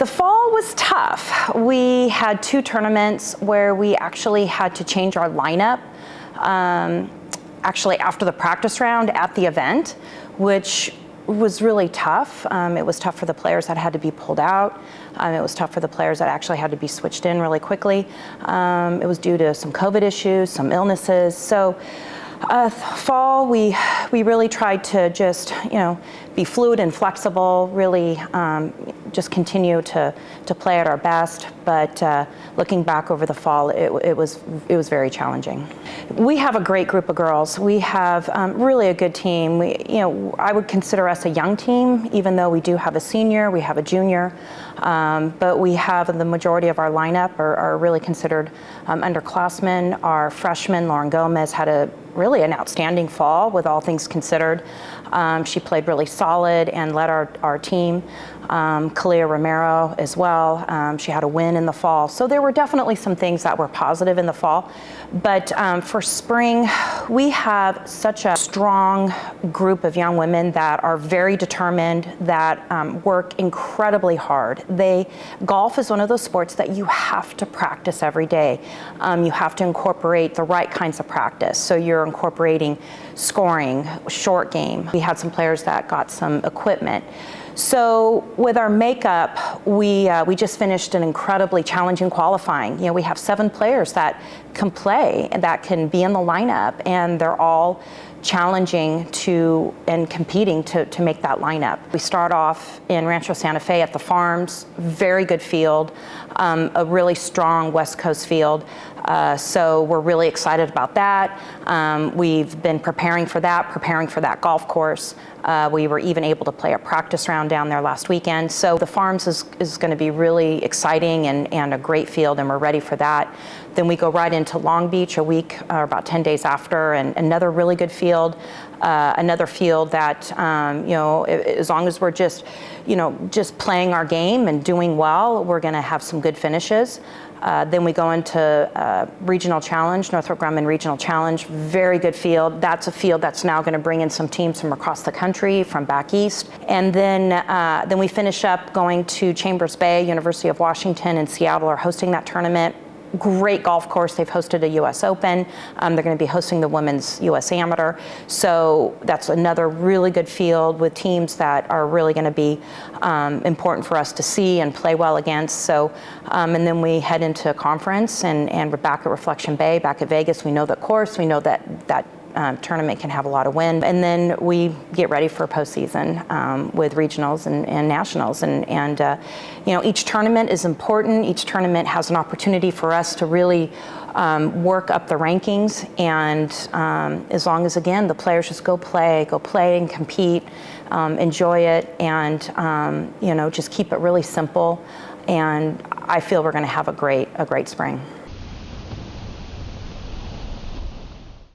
The fall was tough. We had 2 tournaments where we actually had to change our lineup actually after the practice round at the event, which was really tough. It was tough for the players that had to be pulled out. It was tough for the players that actually had to be switched in really quickly. It was due to some COVID issues, some illnesses. So fall, we really tried to just, be fluid and flexible, really just continue to play at our best. But looking back over the fall, it was very challenging. We have a great group of girls. We have really a good team. I would consider us a young team, even though we do have a senior, we have a junior, but we have the majority of our lineup are really considered underclassmen. Our freshman, Lauren Gomez, had really an outstanding fall with all things considered. She played really solid and led our team. Kalia Romero as well. She had a win in the fall. So there were definitely some things that were positive in the fall. But for spring, we have such a strong group of young women that are very determined, that work incredibly hard. Golf is one of those sports that you have to practice every day. You have to incorporate the right kinds of practice. So you're incorporating scoring, short game. We had some players that got some equipment. So with our makeup, we just finished an incredibly challenging qualifying. We have 7 players that can play and that can be in the lineup, and they're all challenging and competing to make that lineup. We start off in Rancho Santa Fe at the Farms, very good field, a really strong West Coast field. So we're really excited about that. We've been preparing for that golf course. We were even able to play a practice round down there last weekend. So the Farms is going to be really exciting and a great field, and we're ready for that. Then we go right into Long Beach a week or about 10 days after, and another really good field. Another field that, as long as we're just playing our game and doing well, we're going to have some good finishes. Then we go into Regional Challenge, Northrop Grumman Regional Challenge, very good field. That's a field that's now going to bring in some teams from across the country, from back east. And then we finish up going to Chambers Bay. University of Washington and Seattle are hosting that tournament. Great golf course. They've hosted a U.S. Open. They're going to be hosting the Women's U.S. Amateur. So that's another really good field with teams that are really going to be important for us to see and play well against. So, and then we head into a conference, and we're back at Reflection Bay, back at Vegas. We know the course. We know that tournament can have a lot of wind, and then we get ready for postseason with regionals and nationals, and each tournament is important. Each tournament has an opportunity for us to really work up the rankings, and as long as, again, the players just go play and compete, enjoy it, and just keep it really simple, and I feel we're going to have a great spring.